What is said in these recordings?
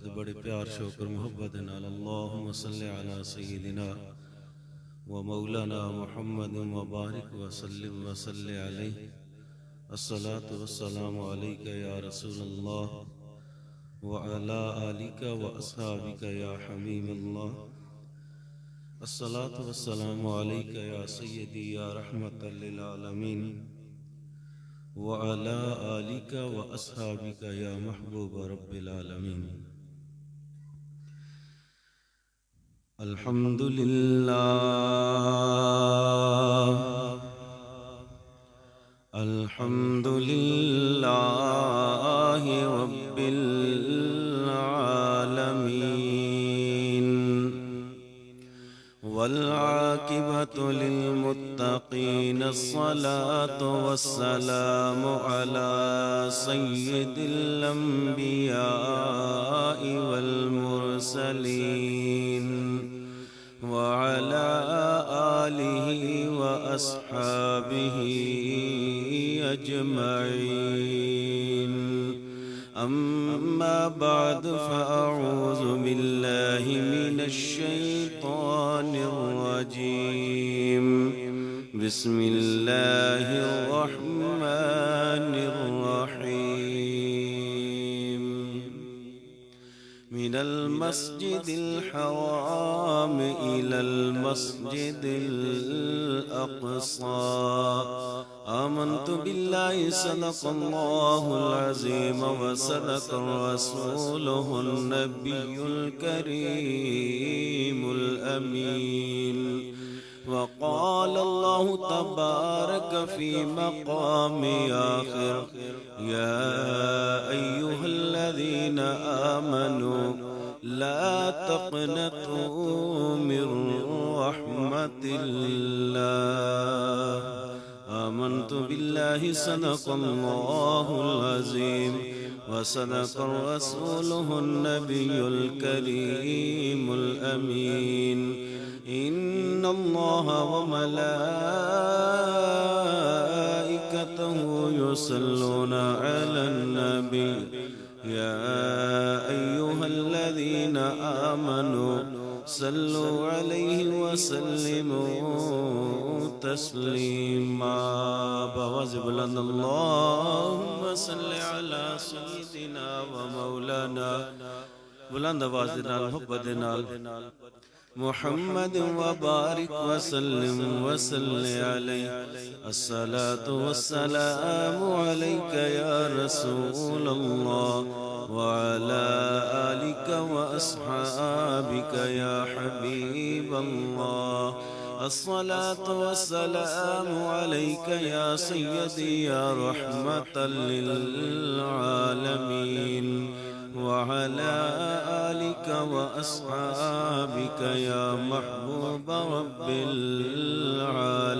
بڑے پیار شوکر محبت نال اللہم صلی علی سیدنا و مولانا محمد و بارک وسلم وصلی علیہ الصلاة والسلام علیکہ یا رسول اللہ وعلا آلک و اصحابک یا حبیب اللہ الصلاة والسلام علیکہ یا سیدی یا رحمت للعالمین وعلا آلک و اصحابک یا محبوب رب العالمین الحمد للہ الحمد للہ رب العالمین والعاقبة للمتقین الصلاة والسلام على سید الانبیاء والمرسلین وعلى آله وأصحابه أجمعين أما بعد فأعوذ بالله من الشيطان الرجيم بسم الله الرحمن الرحيم من المسجد الحرام إلى المسجد الأقصى آمنت بالله صدق الله العظيم وصدق رسوله النبي الكريم الأمين وقال الله تبارك في مقام آخر يا أيها الذين آمنوا لا تقنطوا من رحمة الله آمنت بالله صدق الله العظيم وصدق رسوله النبي الكريم الأمين إن الله وملائكته يصلون على النبي يا أيها الذين آمنوا صلوا عليه وسلموا تسليما بوز بلند اللهم صل على سيدنا ومولانا بلند آواز محبت محمد وبارك وسلم وصل عليه الصلاة والسلام عليك يا رسول الله وعلى آلك وأصحابك يا حبيب الله الصلاة والسلام عليك يا سيدي يا رحمة للعالمين وعلى آلك وأصحابك يا محبوب رب العالمين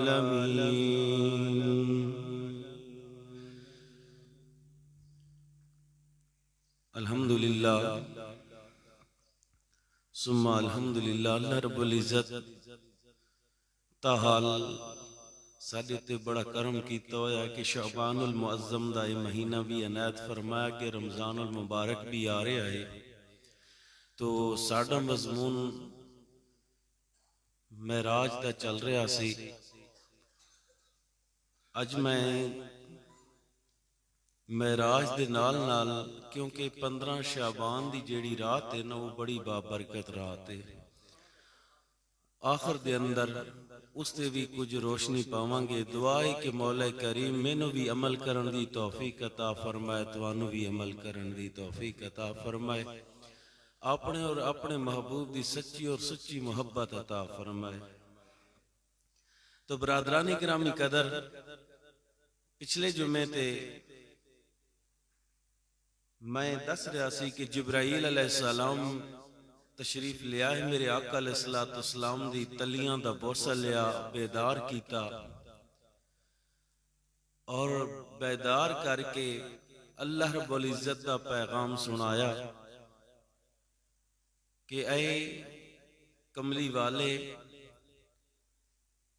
الحمد للہ ثم الحمد للہ اللہ رب العزت تاحال ساڈے تے بڑا کرم کیتا ہویا کہ شعبان المعظم دا یہ مہینہ بھی عنایت فرمایا کہ رمضان المبارک بھی آ رہا ہے تو ساڈا مضمون معراج دا چل رہا سی اج میں معراج دے نال نال کیونکہ 15 شعبان دی جیڑی رات ہے نا وہ بڑی بابرکت رات ہے آخر دے اندر اس تے بھی کچھ روشنی پاواں گے دعا ہے کہ مولا کریم مینوں بھی عمل کرن دی توفیق عطا فرمائے توانوں بھی عمل کرن دی توفیق عطا فرمائے اپنے اور اپنے محبوب دی سچی اور سچی محبت عطا فرمائے تو برادران گرامی قدر پچھلے جمعے تے میں دس رہا سی کہ جبرائیل علیہ السلام تشریف لیا ہے میرے آقا علیہ السلام دی تلیاں دا بورسا لیا بیدار کیتا اور بیدار کر کے اللہ رب العزت دا پیغام سنایا کہ اے کملی والے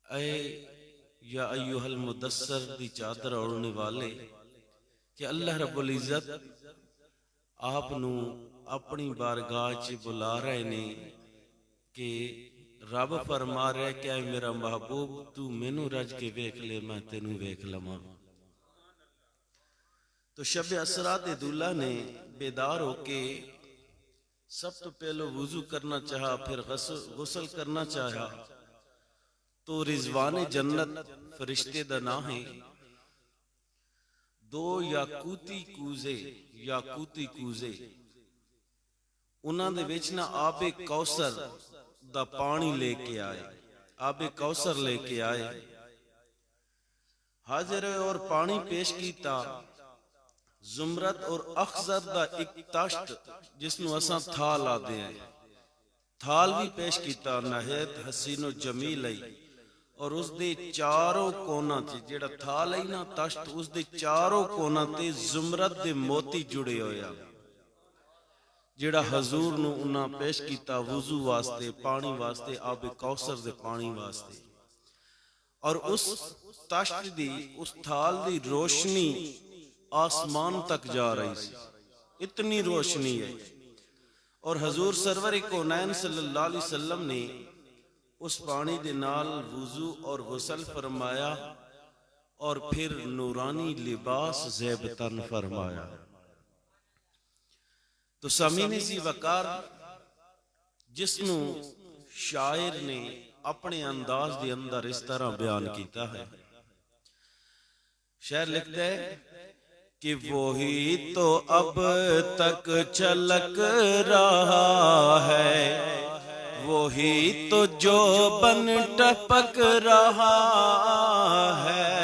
اے یا ایوہ المدثر دی چادر اوڑھنے والے کہ اللہ رب العزت آپ نو اپنی بارگاہ چ بلا رہے نے کہ رب فرما رہا ہے کہ اے میرا محبوب تو مینوں رج کے ویکھ لے میں تینوں ویکھ لواں۔ تو شب اسرا دے دلہا نے بیدار ہو کے سب تو پہلو وضو کرنا چاہا، پھر غسل کرنا چاہا، تو رضوان جنت فرشتے دا نام ہے، دو یاقوتی کوزے انہاں دے وچ نہ آب کوثر دا پانی لے کے آئے، آب کوثر لے کے آئے، حاضر اور پانی پیش کیتا، زمرد اور اخضر دا ایک تاشت جس نو اساں تھال آدے ہیں، تھال بھی پیش کیتا، نہایت حسین و جمیل ہے، اور اس دے چاروں کونا تے جیڑا تھال ہے نا تاشت، اس دے چاروں کونا تے زمرد دے موتی جڑے ہویا، جیڑا حضور نو انہاں پیش کیتا وضو واسطے، پانی واسطے، آب کوثر دے پانی واسطے، اور اس تاشت دی، اس تھال دی روشنی آسمان تک جا رہی سی، اتنی روشنی ہے، اور حضور سرور کونین صلی اللہ علیہ وسلم نے اس پانی دے نال وضو اور غسل فرمایا، اور پھر نورانی لباس زیبتن فرمایا۔ تو سامعین سی وقار جس نو شاعر نے اپنے انداز دے اندر اس طرح بیان کیتا ہے، شاعر لکھتا ہے کہ وہی تو اب تک چھلک رہا ہے، وہی تو جو بن ٹپک رہا ہے،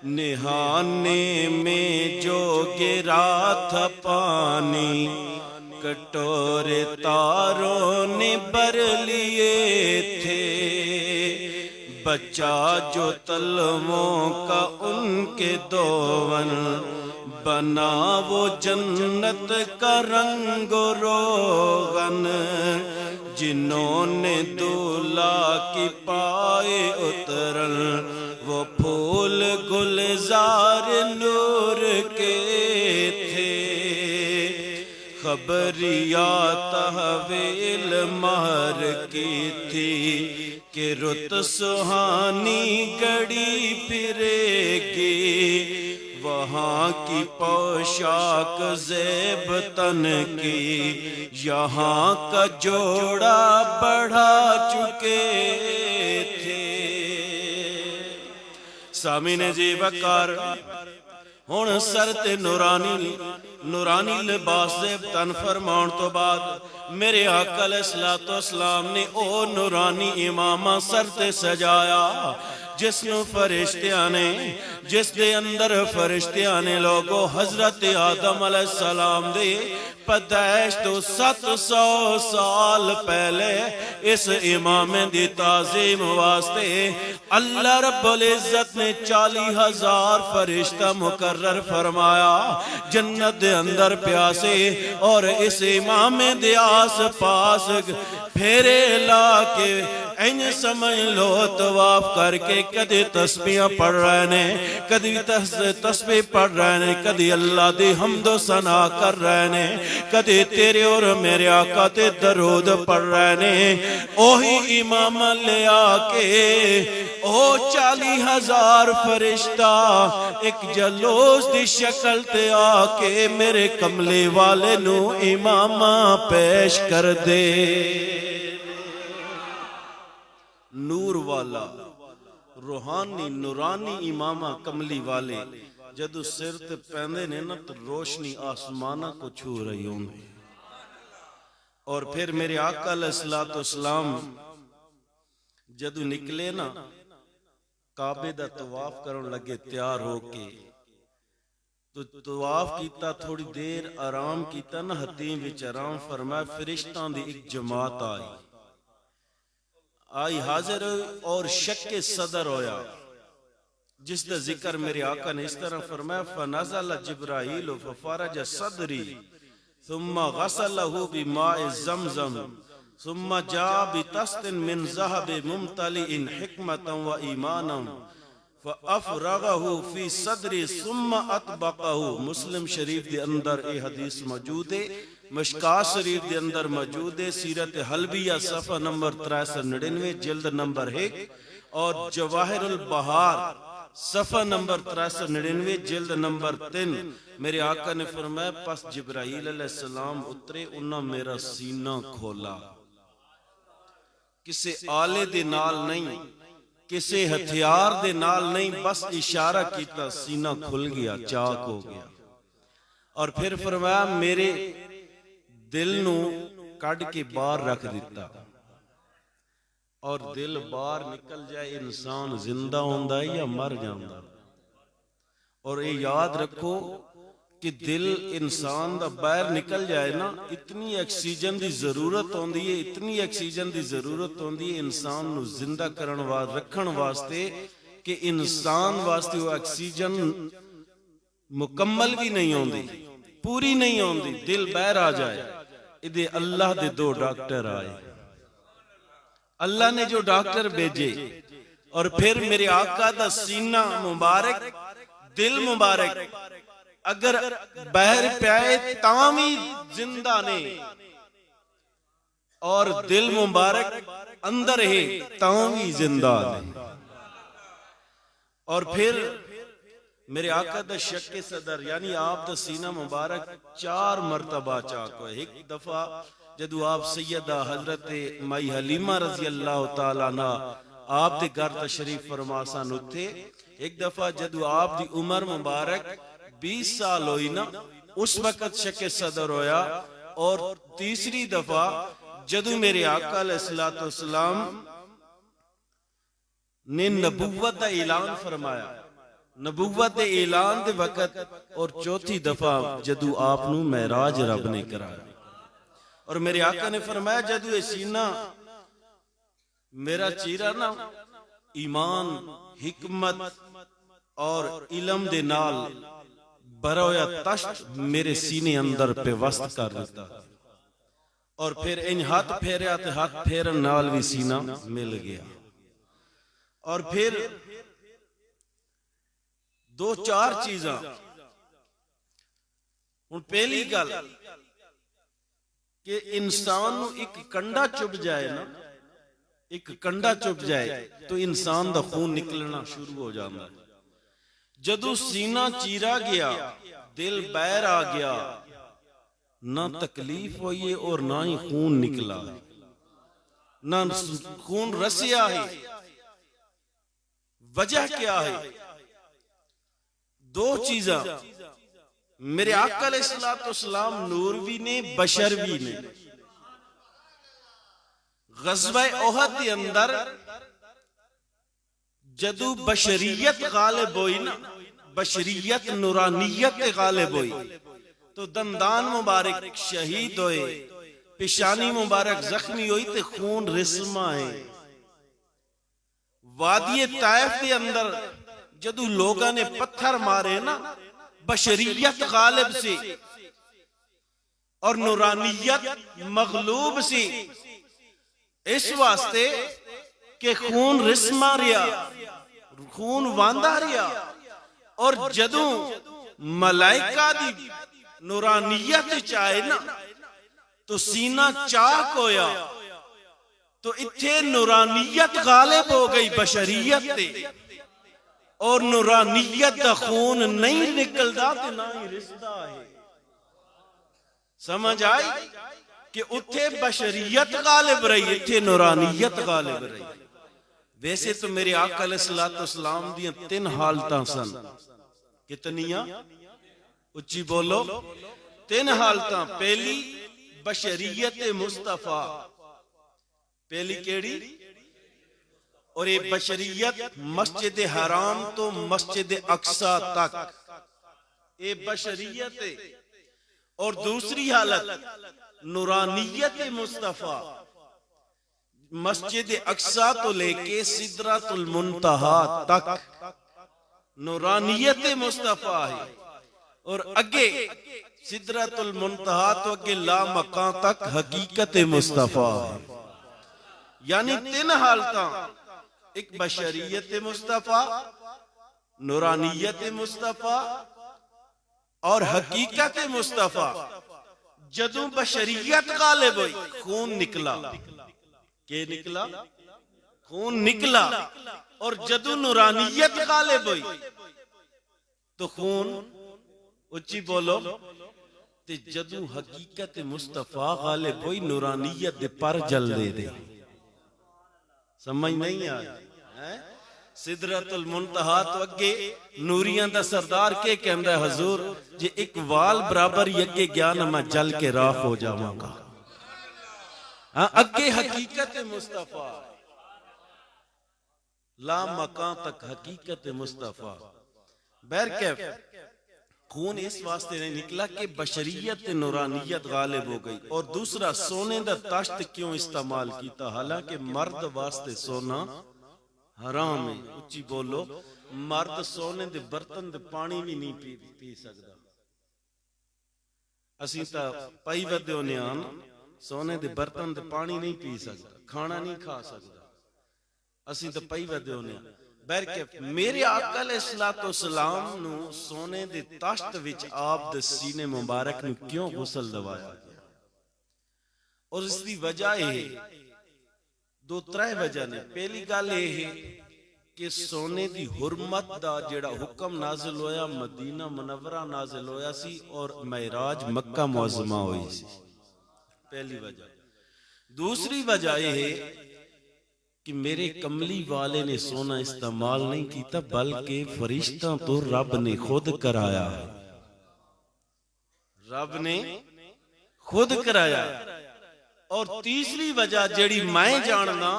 نہانے میں جو گرا تھا پانی، کٹورے تاروں نے بھر لیے تھے، بچا جو تلووں کا ان کے دون، بنا وہ جنت کا رنگ و روغن، جنہوں نے دولہا کی پائے اترن، وہ پھول گلزار نور کے تھے، خبریات تحویل مہر کی تھی کہ رت سہانی گڑی پھرے گی، وہاں کی پوشاک زیب تن کی، یہاں کا جوڑا بڑھا چکے تھے۔ سامعین جی وقار ہن سر تے نورانی لباس زیب تن فرماؤن تو بعد میرے آقا علیہ السلام نے او نورانی امامہ سر تے سجایا، جس نو فرشتیاں نے، جس دے اندر فرشتیاں نے لوگو حضرت آدم علیہ السلام دے پیدائش تو 700 سال پہلے اس امام دی تعظیم واسطے اللہ رب العزت نے 40,000 فرشتہ مقرر فرمایا جنت دے اندر پیاسے، اور اس امام دے آس پاس پھیرے لا کے این سمجھ لو طواف کر کے کدی تسبیح پڑھ رہے نے، کدی تسبیح پڑھ رہے نے، کدی اللہ دی حمد و ثنا کر رہے نے، کدی تیرے اور میرے آقا تے درود پڑھ رہے نے، اوہی امام لے آکے او 40,000 فرشتہ ایک جلوس دی شکل تے آکے میرے کملے والے نو امامہ پیش کر دے۔ نور والا روحانی نورانی امامہ کملی والے جدو سر تے پہندے نے نا تو روشنی آسمانہ کو چھو رہی ہوں گے، اور پھر میرے آقا علیہ السلام جدو نکلے نا کعبے دا طواف کرن لگے تیار ہو کے، تو طواف کیتا تھوڑی دیر آرام کیتا نا، حتیم وچ آرام فرمایا، فرشتان دی ایک جماعت آئی حاضر اور شک صدر ہویا، جس دا ذکر میرے آقا نے اس طرح فرمایا فنزل جبرائیل ففرج صدری ثم غسلہ بماء زمزم ثم جاء بتست من ذهب ممتلئ حکمتا و ایمانا فَأَفْرَغَهُ فِي صَدْرِ ثُمَّ أَطْبَقَهُ۔ مسلم شریف دے اندر یہ حدیث موجود ہے، مشکات شریف دے اندر موجود ہے، سیرت حلبیہ صفحہ نمبر 399 جلد نمبر 1، اور جواہر البہار صفحہ نمبر 399 جلد نمبر 3۔ میرے آقا نے فرمایا پس جبرائیل علیہ السلام اترے، انہاں میرا سینہ کھولا، کسے آلے دے نال نہیں، کسے ہتھیار دے نال نہیں، بس اشارہ کیتا، سینہ کھل گیا، چاک ہو گیا۔ اور پھر فرمایا میرے دل نو کڈ کے باہر رکھ دیتا، اور دل باہر نکل جائے انسان زندہ ہوندا ہے یا مر جاندا۔ اور یہ یاد رکھو کہ دل انسان دا باہر نکل جائے نا، اتنی آکسیجن دی ضرورت ہوندی ہے، اتنی آکسیجن دی ضرورت ہوندی ہے انسان نو زندہ کرن رکھن واسطے، کہ انسان واسطے وہ آکسیجن مکمل بھی نہیں ہوندی، پوری نہیں ہوندی، دل باہر آ جائے۔ ادھے اللہ دے دو ڈاکٹر آئے، اللہ نے جو ڈاکٹر بھیجے، اور پھر میرے آقا دا سینہ مبارک، دل مبارک اگر باہر پیائے تامی زندہ نے، اور دل مبارک اندر ہے تامی زندہ نے۔ اور پھر میرے آقا دا شک صدر یعنی آپ دا سینہ مبارک 4 مرتبہ چاک ہوئے۔ ایک دفعہ جدو آپ سیدہ حضرت مائی حلیمہ رضی اللہ تعالیٰ عنہ آپ دے گھر تشریف فرما سن اتھے، ایک دفعہ جدو آپ دی عمر مبارک 20 سال ہوئی نا، اس وقت شک صدر ہویا، اور تیسری دفعہ جدو میرے آقا علیہ السلام نے نبوت دا اعلان فرمایا، نبوت دے اعلان دے وقت، اور چوتھی دفعہ جدو آپ نو معراج رب نے کرایا۔ اور میرے آقا نے فرمایا جدو یہ سینہ میرا چیرا نا، ایمان، حکمت اور علم دے نال برویا تشت میرے سینے اندر پہ وسط کر دیتا، اور پھر ان ہاتھ پھیریا تے ہاتھ پھیرن نال بھی سینہ مل گیا۔ اور پھر 2-4 چیزاں، ان پہلی گل کہ انسان نو ایک کنڈا چپ جائے نا، ایک کنڈا چپ جائے تو انسان دا خون نکلنا شروع ہو جاتا ہے۔ جدو سینہ چیرا گیا، دل باہر آ گیا، نہ تکلیف ہوئی اور نہ ہی خون نکلا، نہ خون رسیا ہے۔ وجہ کیا ہے؟ 2 چیزاں، میرے آقا علیہ السلام نور بھی نے، بشر بھی نے۔ غزوہ احد کے اندر جدو بشریت غالب ہوئی نا، بشریت نورانیت غالب ہوئی، تو دندان مبارک شہید ہوئے، پیشانی مبارک زخمی ہوئی، تے خون رسما ہے۔ وادی طائف کے اندر جدو لوگاں نے پتھر مارے نا، بشریت غالب سے اور نورانیت مغلوب سے، اس واسطے کہ خون رسما ریا، خون واندہ ریا، اور جدو ملائکہ دی نورانیت چاہے نا تو سینہ چاک ہویا، تو اتھے نورانیت غالب ہو گئی بشریت تے، اور نورانیت دا خون نہیں نکلدا تے نہ ہی رسدا ہے۔ سمجھ آئی کہ اتھے بشریت غالب رہی، اتھے نورانیت غالب رہی۔ ویسے تو میرے آقا علیہ السلام دیاں 3 حالتاں سن، کتنیاں؟ اچھی بولو، 3 حالتاں۔ پہلی بشریت مصطفیٰ، پہلی کیڑی؟ اور یہ بشریت مسجد حرام تو مسجد اقصی تک، یہ بشریت ہے۔ اور دوسری حالت نورانیت مصطفیٰ، مسجد اقصی تو لے کے سدرۃ المنتہا تک نورانیت مصطفیٰ ہے، اور اگے سدرۃ المنتہا تو اگے لا مکان تک حقیقت مصطفیٰ ہے۔ یعنی 3 حالتاں، ایک بشریت مصطفیٰ، نورانیت مصطفیٰ اور حقیقت مصطفیٰ جدوں بشریت غالب ہوئی خون نکلا. کہ نکلا؟ خون نکلا. اور جدوں نورانیت غالب ہوئی تو خون اچھی بولو تے جدوں حقیقت مصطفیٰ غالب ہوئی نورانیت دے پر جل دے دے. سمجھ نہیں آئی؟ سدرت المنتہا تو اگے نوریاں دا سردار کے کہندا ہے حضور جے ایک وال برابر اگے گیا نا میں جل کے راکھ ہو جاواں گا. اگے حقیقت مصطفیٰ لا مکان تک حقیقت مصطفیٰ. بہرکیف خون اس واسطے نہیں نکلا کہ بشریت نورانیت غالب ہو گئی. اور دوسرا سونے دا تاشت کیوں استعمال کیتا؟ حالانکہ مرد واسطے سونا حرام ہے. اچھی بولو. مرد سونے دے برتن دے پانی بھی نہیں پی سکتا. اسی تا پائی ودے ہونے آن سونے دے برتن دے پانی نہیں پی سکتا, کھانا نہیں کھا سکتا. اسی تا پائی ودے ہونے آن. بہرکیف میرے آقا علیہ السلام نو سونے دے تاشت وچ آپ دے سینے مبارک نو کیوں غسل دوایا گیا؟ اور اس دی وجہ ہے دو ترائے وجہ نے. پہلی گل یہ ہے کہ سونے دی حرمت دا جڑا حکم نازل ہویا مدینہ منورہ نازل ہویا سی اور معراج مکہ معظمہ ہوئی سی. پہلی وجہ. دوسری وجہ یہ ہے کہ میرے کملی والے نے سونا استعمال نہیں کیتا بلکہ فرشتوں تو رب نے خود کرایا. رب نے خود کرایا. اور تیسری وجہ جڑی میں جاننا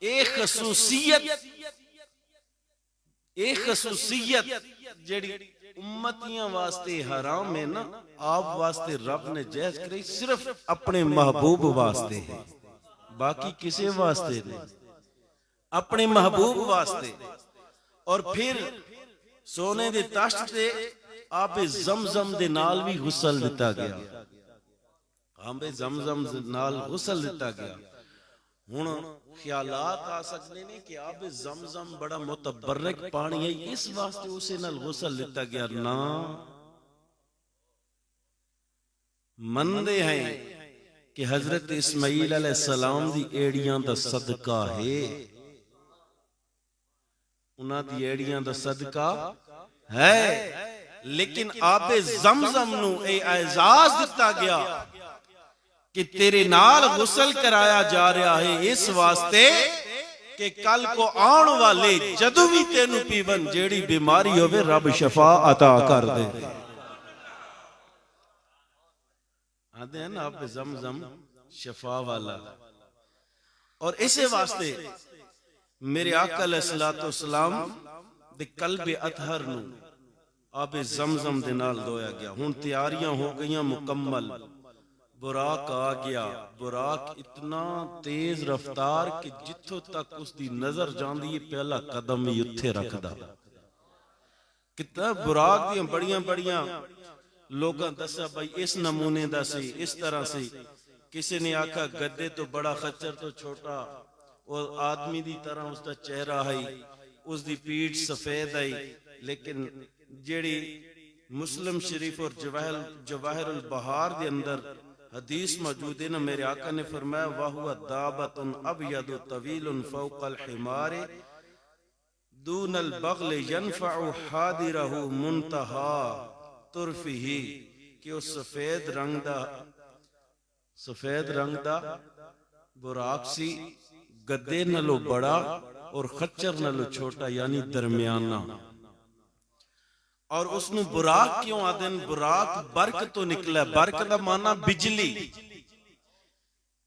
ایک خصوصیت جڑی امتیاں واسطے حرام ہے نا آپ واسطے رب نے جائز کری صرف اپنے محبوب واسطے ہے, باقی کسی واسطے نہیں, اپنے محبوب واسطے. اور پھر سونے دے تاشت تے آب زمزم دے نال بھی غسل دیتا گیا. آب زمزم دے نال غسل دیتا گیا. ہن خیالات آ سکتے ہیں کہ آب زمزم بڑا متبرک پانی ہے اس واسطے اسے نال غسل دیتا گیا. نا مندے ہیں کہ حضرت اسماعیل علیہ السلام دی ایڑیاں دا صدقہ ہے, انہاں دی ایڑیاں دا صدقہ ہے. لیکن آب زمزم نو اے اعزاز دیتا گیا کہ تیرے نال غسل کرایا جا رہا ہے اس واسطے کہ کل کو آن والے جدو بھی تینو پیون جیڑی بیماری ہوئے رب شفا عطا کر دے. آدھے ہیں نا آپ زمزم شفا والا. اور اسے واسطے میرے آقا علیہ السلام دے قلب اطہر نو آپ زمزم دے نال دویا گیا. ہون تیاریاں ہو گئیاں مکمل. براق آ گیا. براق اتنا تیز رفتار کہ جتھوں تک اس دی نظر جاندی پہلا قدم ہی اتھے رکھ دا. کتنا براق دیاں بڑیاں بڑیاں لوگاں دسا بھائی اس نمونے دا سی اس طرح سی. کسی نے آکھا گدے تو بڑا خچر تو چھوٹا اور آدمی دی طرح اس دا چہرہ ہے اس دی پیٹھ سفید ہے. لیکن جیڑی مسلم شریف اور جواہر البہار دے اندر حدیث موجود ہے نا میرے آقا نے فرمایا وَهُوَ دَابَةٌ أَبْيَضُ طَوِيلٌ فَوْقَ الْحِمَارِ دُونَ الْبَغْلِ يَنْفَعُ حَادِرَهُ مُنْتَهَا طُرْفِهِ کہ وہ سفید رنگ دا براق سی گدے نلو بڑا اور خچر نلو چھوٹا یعنی درمیانہ. اور اس نو براق کیوں آدن؟ براق برق تو نکلا. برق دا مانا بجلی.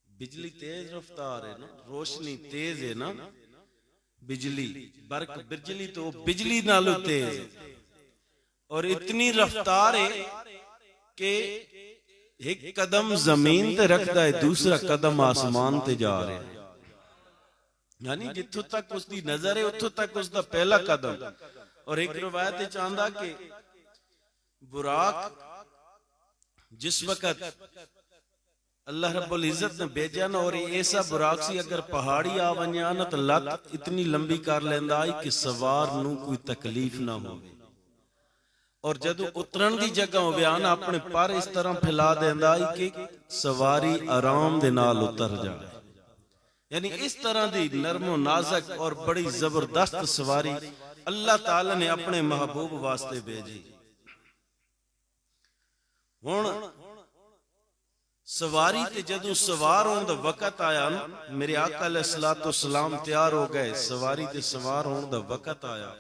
بجلی تیز رفتار ہے نا, روشنی تیز ہے نا. بجلی برق بجلی تو بجلی نالو تیز اور اتنی رفتار ہے کہ ایک قدم زمین تے رکھتا ہے دوسرا قدم آسمان تے جا رہے ہیں. یعنی جتھوں تک اس دی نظر ہے اتھوں تک اس دا پہلا قدم. اور ایک روایت چاہندہ کہ براق جس وقت اللہ رب العزت نے بھیجا نا، اور ایسا براق سی اگر پہاڑی آ ونیا نا تو لت اتنی لمبی کر لیندا آئی کہ سوار نو کوئی تکلیف نہ ہو، اور جدو اترن دی جگہ ہو بیان اپنے پر اس طرح پھیلا دیندا آئی کہ سواری آرام دے نال اتر جائے. یعنی اس طرح دی نرم و نازک اور بڑی زبردست سواری اللہ تعالی نے اپنے محبوب واسطے بھیجی. ہن سواری تے جدو سوار ہون دا وقت آیا نا، میرے آقا علیہ الصلوۃ والسلام تیار ہو گئے، سواری تے سوار ہون دا وقت آیا.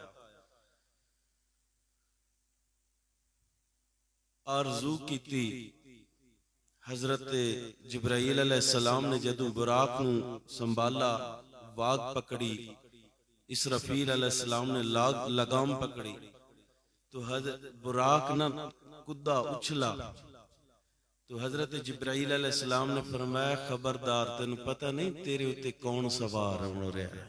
آرزو کی تھی حضرت جبرائیل علیہ السلام نے جدو براق نو سنبھالا، واگ پکڑی، اسرافیل علیہ السلام نے لگام پکڑی تو حضرت براق نہ کدا اچھلا تو حضرت جبرائیل علیہ السلام نے فرمایا خبردار تینوں پتہ نہیں تیرے اتے کون سوار ہو رہا ہے.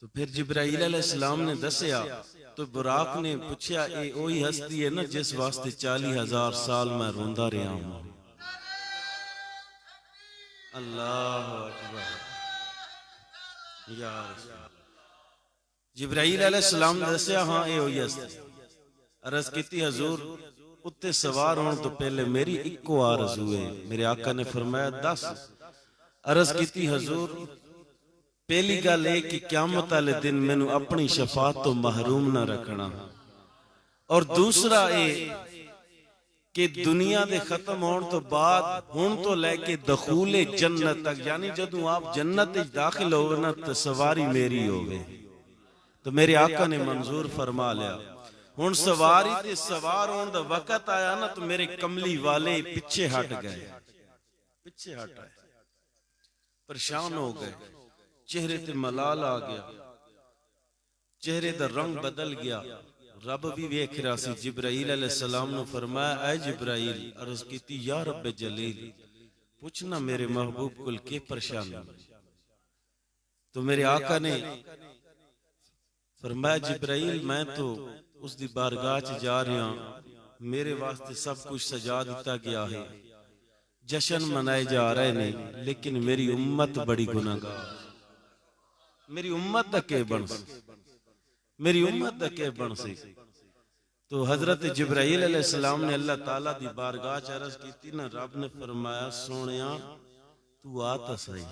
تو پھر جبرائیل علیہ السلام نے دسیا تو براق نے پوچھا اے وہی ہستی ہے نا جس واسطے 40,000 سال میں روندا رہا ہوں. اللہ اکبر یا رسول. جبرائیل علیہ السلام نے دسیا ہاں اے وہی ہستی. عرض کیتی حضور اتے سوار ہون تو پہلے میری اکو آرزو ہے. میرے آقا نے فرمایا دس. عرض کیتی حضور پہلی گل ہے کہ قیامت والے دن مینوں اپنی شفاعت تو محروم نہ رکھنا، اور دوسرا ہے کہ دنیا دے ختم ہون تو بعد ہون تو لے کے دخول جنت تک، یعنی جدوں آپ جنت داخل ہوگے نا تو سواری میری ہوگی. تو میرے آقا نے منظور فرما لیا. ہن سواری تے سوار ہون دا وقت آیا نا تو میرے کملی والے پیچھے ہٹ گئے، پیچھے ہٹ آئے، پریشان ہو گئے، چہرے تے ملال آ گیا، چہرے دا رنگ بدل گیا. رب بھی ویکھ رہا سی. جبرائیل علیہ السلام نے فرمایا اے جبرائیل، عرض کیتی یا رب جلیل پوچھنا میرے محبوب کل کے پریشان. تو میرے آقا نے فرمایا جبرائیل میں تو اس دی بارگاہ چ جا رہا ہوں، میرے واسطے سب کچھ سجا دیتا گیا ہے، جشن منائے جا رہے نہیں، لیکن میری امت بڑی گناہگار، میری امت دا کے بن سی، میری امت دا کے بن سی. تو حضرت جبرائیل علیہ السلام نے اللہ تعالیٰ دی بارگاہ چ عرض کیتی نا، رب نے فرمایا سونیا تو آ تا صحیح.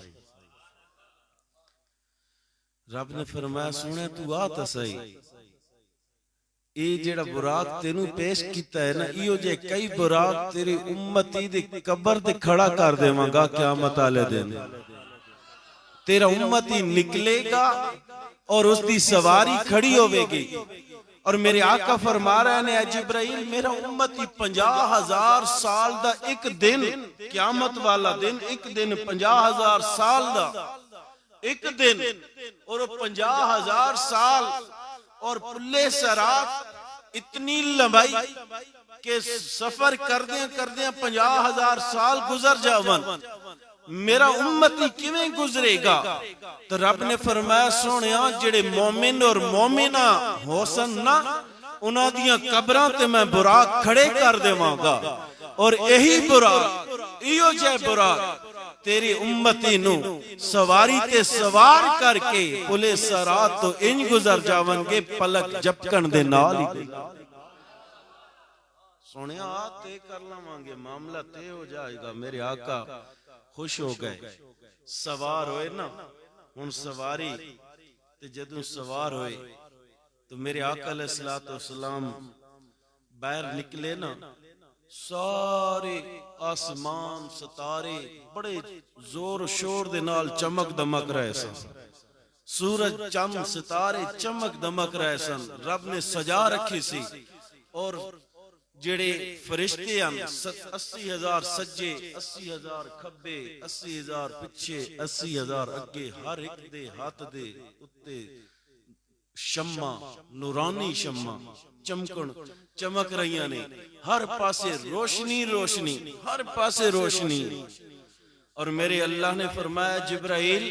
رب نے فرمایا سونیا تو آ تا صحیح. اے جیڑا براق تینوں پیش کیتا ہے نا، ایو جے کئی براق تیری امتی دے قبر تے کھڑا کر دیواں گا قیامت والے دن. تیرا امتی نکلے گا اور اس دی سواری کھڑی ہوے گی. اور میرے آقا فرما رہے ہیں اے جبرائیل میرا امتی 50,000 سال دا ایک دن، قیامت والا دن ایک دن 50,000 سال دا ایک دن، اور 50,000 سال اور پلے سرات اتنی لمبائی کہ سفر کردیاں 50,000 سال گزر جاون. میرا امتی کیویں گزرے گا؟ تو رب نے فرمایا سونیا جڑے مومن اور مومنہ ہو سن نا، انہاں دیاں قبراں تے میں براق کھڑے کر دیواں گا، اور یہی براق ایو جے براق تیری امتی نو سواری تے سوار کر کے پلے سرات تو انج گزر جاون گے پلک جھپکن دے نال ہی. سونیا آتے کر لواں گے، معاملہ تے ہو جائے گا. میرے آقا خوش ہو گئے، سوار ہوئے نا. ہن سواری تے جدوں سوار ہوئے تو میرے آقا علیہ الصلوۃ والسلام باہر نکلے نا، سارے آسمان ستارے بڑے زور و شور دے نال چمک دمک رہے سن. سورج چند ستارے چمک دمک رہے سن. رب نے سجا رکھی سی، اور جڑے فرشتے ہیں 80,000 سجے، 80,000 کھبے، 80,000 پچھے، 80,000 اگے، ہر ایک دے ہاتھ دے اتے شمع، نورانی شمع چمک رہیاں نے. ہر پاسے روشنی روشنی، ہر پاسے روشنی. اور میرے اللہ نے فرمایا جبرائیل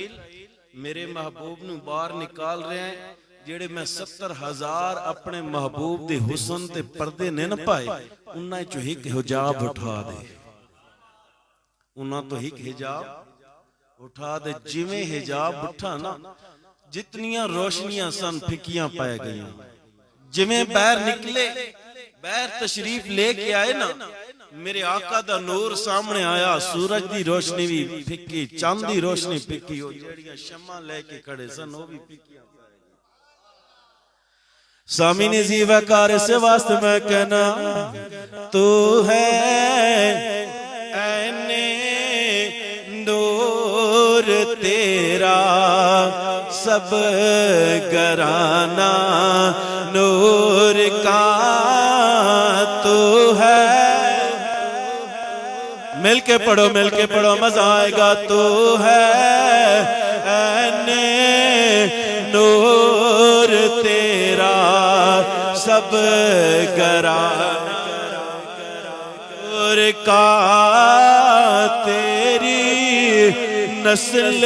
میرے محبوب نو باہر نکال رہے ہیں، جڑے میں 70,000 اپنے محبوب دے حسن تے پردے نے نہ پائے، انہاں چو ایک حجاب اٹھا دے، انہاں تو ایک حجاب اٹھا دے، جویں حجاب اٹھا نا جتنیاں روشنیاں سن پھکیاں پائے گئیں، جویں باہر نکلے باہر تشریف لے کے آئے نا، میرے آقا دا نور سامنے آیا، سورج دی روشنی بھی پھکی، چاند دی روشنی پھکی، ہو جڑیاں شمع لے کے کھڑے سن وہ بھی پھکیاں پائے گئیں۔ سامعین زی وقار سے واسطے میں کہنا، تو ہے عین نور تیرا سب گرانا نور کا تو ہے، مل کے پڑھو مزہ آئے گا، تو ہے عین نور تیرا سب گرانا نور کا، تیری نسل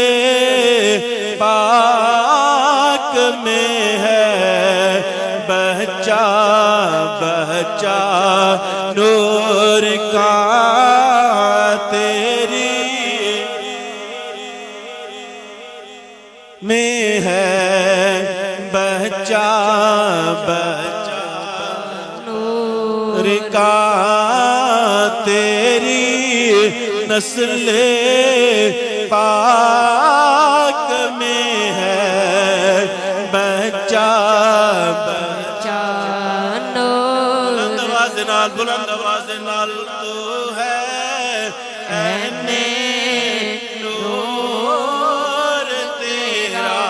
پاک میں ہے بہچا بہچا نور کا، تیری میں ہے بہچا بہچا نور کا، تیری نسل پاک میں ہے بہچا بہچا نور، بلند آواز نال تو ہے عین نور تیرا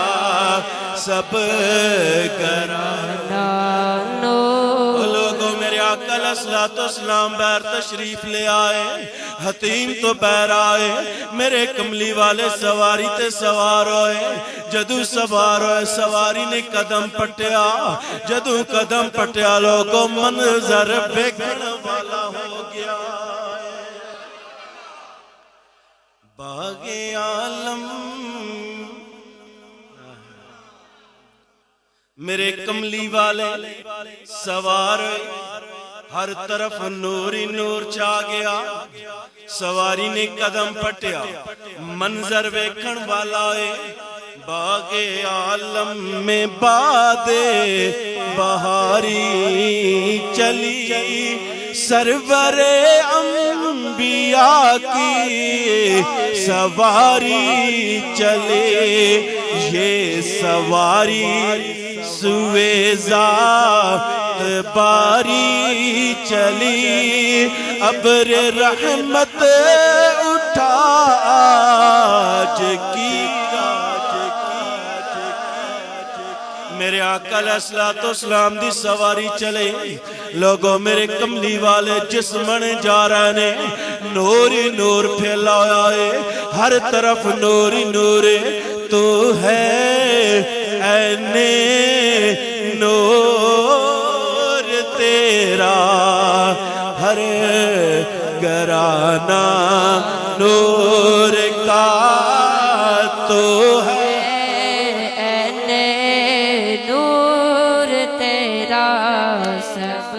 سب گرانا نور۔ لوگوں میرے آقا علیہ الصلوۃ والسلام بہر تشریف لے آئے، حتیم تو بہر آئے، میرے کملی والے سواری تے سوار ہوئے، جدو سوار ہوئے سواری نے قدم پٹیا، جدو قدم پٹیا لوگوں منظر بگڑ والا ہو گیا، باغ عالم میرے کملی والے سوار ہر طرف نور ہی نور چاہ گیا، سواری نے قدم پٹیا منظر ویکھن والا ہے، باغ عالم میں باد بہاری چلی، سرور انبیاء کی سواری چلے، یہ سواری سوئے ذات باری چلی، ابر رحمت اٹھا آج کی، میرے آقا علیہ الصلوۃ والسلام دی سواری چلے، لوگوں میرے کملی والے جسمن جا رہے نے، نور ہی نور پھیلا ہوا ہے، ہر طرف نور ہی نور، تو ہے عین نور تیرا ہر گرانا نور کا، تو ہے عین نور تیرا سب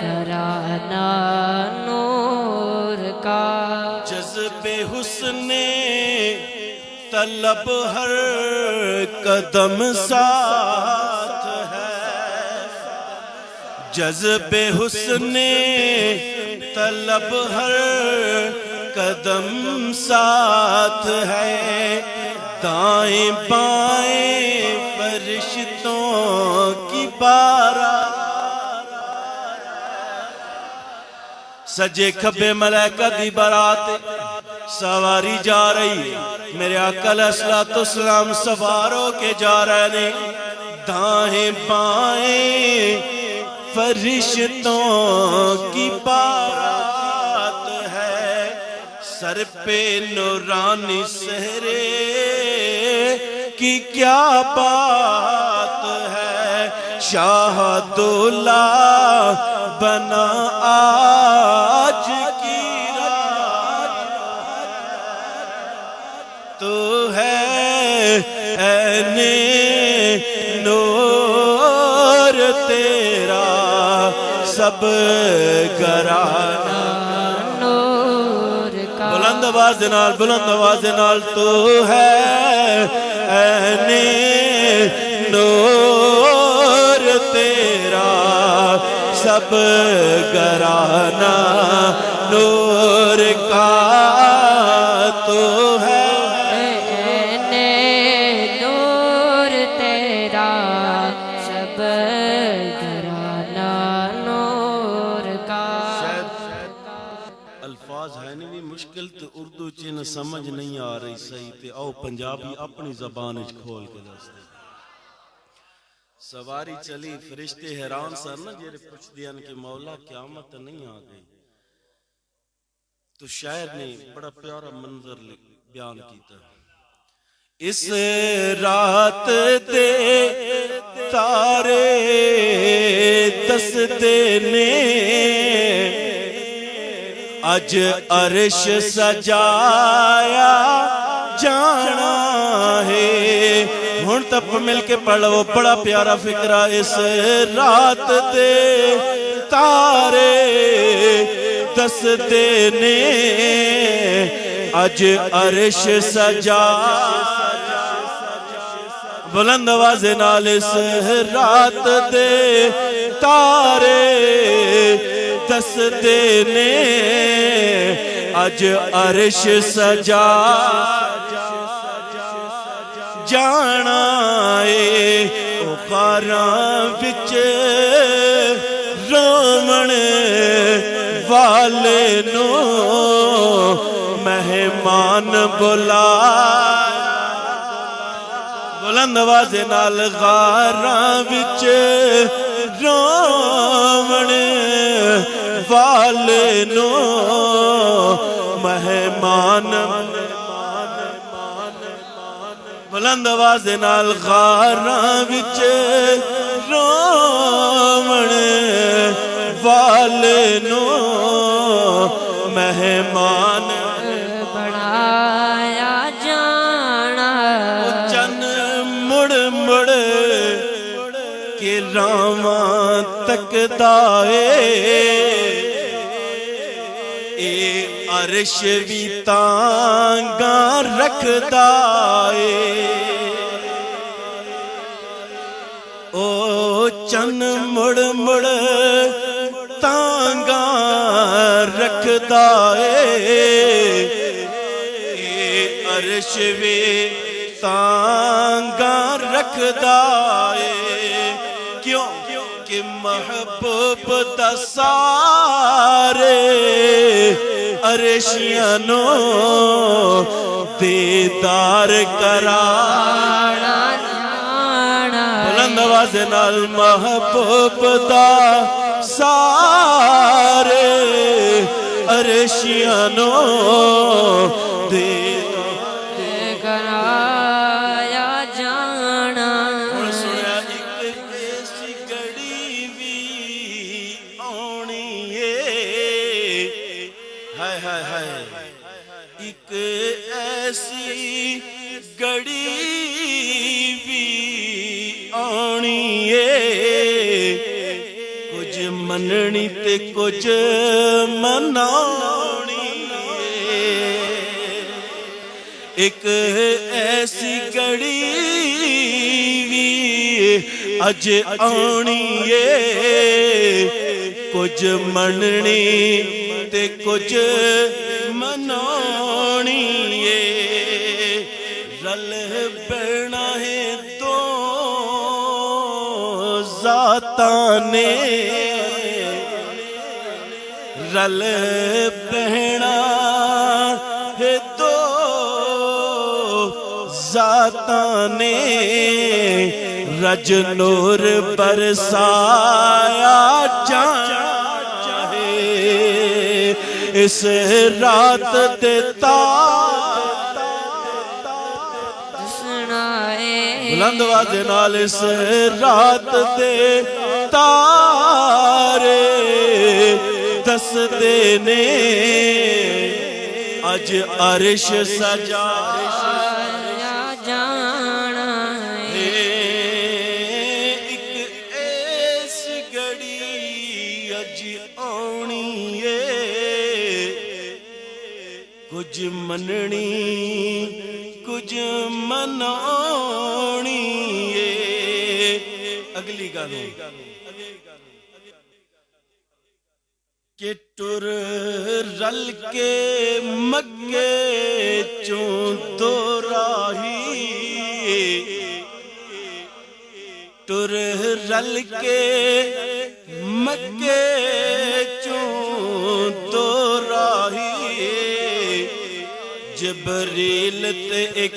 گرانا نور کا، جذب حسن طلب ہر قدم ساتھ ہے، جذب حسن طلب ہر قدم ساتھ ہے، دائیں بائیں فرشتوں کی بارات، سجے کھبے ملائکہ دی بارات، سواری جا رہی، میرے آقا علیہ الصلوۃ والسلام سوار ہو کے جا رہے ہیں، دائیں بائیں فرشتوں کی بارات ہے، سر پہ نورانی سہرے کی کیا بات ہے، شاہ دولہ بنا آج کی رات، تو ہے عین نور تیرا سب گھرانہ نور کا بلند آواز نال تو ہے عین نور تیرا سب گھرانہ نور کا تو ہے عین نور تیرا سب گھرانہ نور کا الفاظ ہے نہیں مشکل تو اردو چین سمجھ نہیں آ رہی صحیح تے آؤ پنجابی اپنی زبان اچ کھول کے دس دے سواری چلی فرشتے حیران سر نا جیرے پوچھ دیا کہ مولا قیامت نہیں آ گئی تو شاعر نے بڑا پیارا منظر بیان کیتا اس رات دے تارے دستے نے اج عرش سجایا جانا ہے ہن تب مل کے پڑھو بڑا پیارا فکرہ اس رات دے تارے دستے نے اج عرش سجایا بلند آواز نال اس رات دے تارے دستے نے اج عرش سجا جانا اے او خاراں وچ رومن والے نو مہمان بلا بلند آواز نال غاراں وچ رومن والے نو مہمان بلند آواز نال غاراں وچ رومن والے نو مہمان بڑھایا جانا چن مڑ مڑ کے راواں تکدا اے عرش بھی تانگاں رکھدا اے او چن مڑ مڑ تانگاں رکھدا اے عرش بھی تانگاں رکھدا اے کیوں کہ محبوب دا سارے عرشیاں نو دیدار کرانا بلند آواز نال محبوب دا سارے عرشیاں نو دیدار کرایا جانا سنیا ایک ایسی گھڑی بھی آنی ہے ہائے ہائے ہائے ایک ایسی گھڑی بھی آنی ہے کچھ مننی تے کچھ منانی ہے ایک ایسی گھڑی بھی اج آنی ہے کچھ مننی تے کچھ منانی ہے رل بہنا ہے دو ذاتاں نے رل بہنا ہے دو ذاتاں نے رج نور برسایا چاہے اس رات دے بلند آواز نال اس رات دے تارے دستے نے اج عرش سجایا جانا ہے ایک ایس گھڑی اج کچھ مننی کچھ منانی اگلی گالوں کہ ٹر رل کے مکے چون تو راہی ٹر رل کے مکے چون تو راہی جبریل تے ایک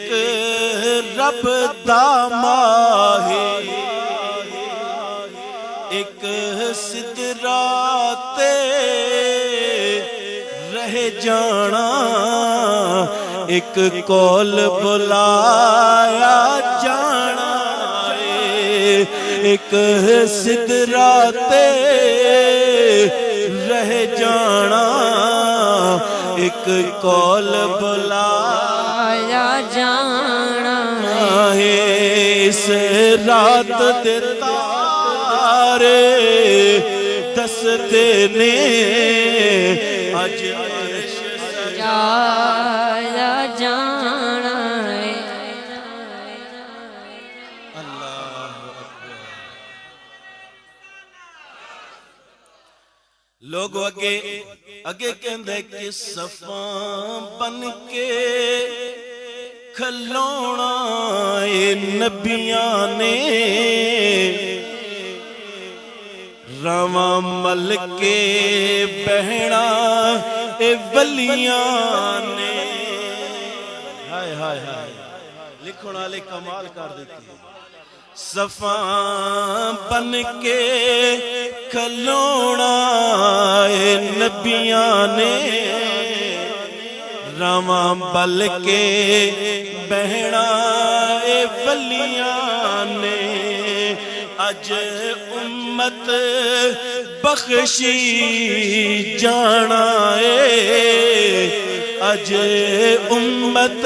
رب دا ماہی ایک سدرات رہ جانا ایک کول بلایا جانا ایک سدرات رہ جانا ایک کول بلایا جانا اس رات دیتا دستے نے اج عرش سجایا جانا اللہ اکبر لوگ اگے کہندے کہ صفاں بن کے کھلونا اے نبیاں نے رواں مل کے بہنا اے ولیاں نے ہائے ہائے ہائے لکھن والے کمال کر دیتی ہیں صفاں بن کے کھلونا اے نبیاں نے رواں مل کے بہنا اے ولیاں نے اج امت بخشی جانا ہے اج امت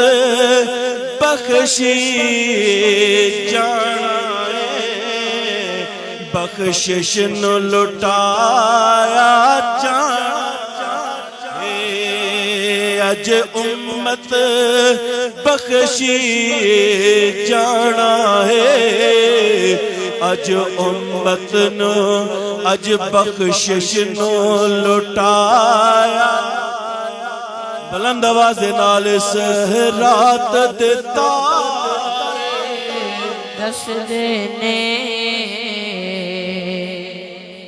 بخشی جانا ہے بخشش نو لٹایا جانا ہے اج امت بخشی جانا ہے اج امت نو اج بخشش نو لٹایا بلند آواز نال اس رات دیتا دس دینے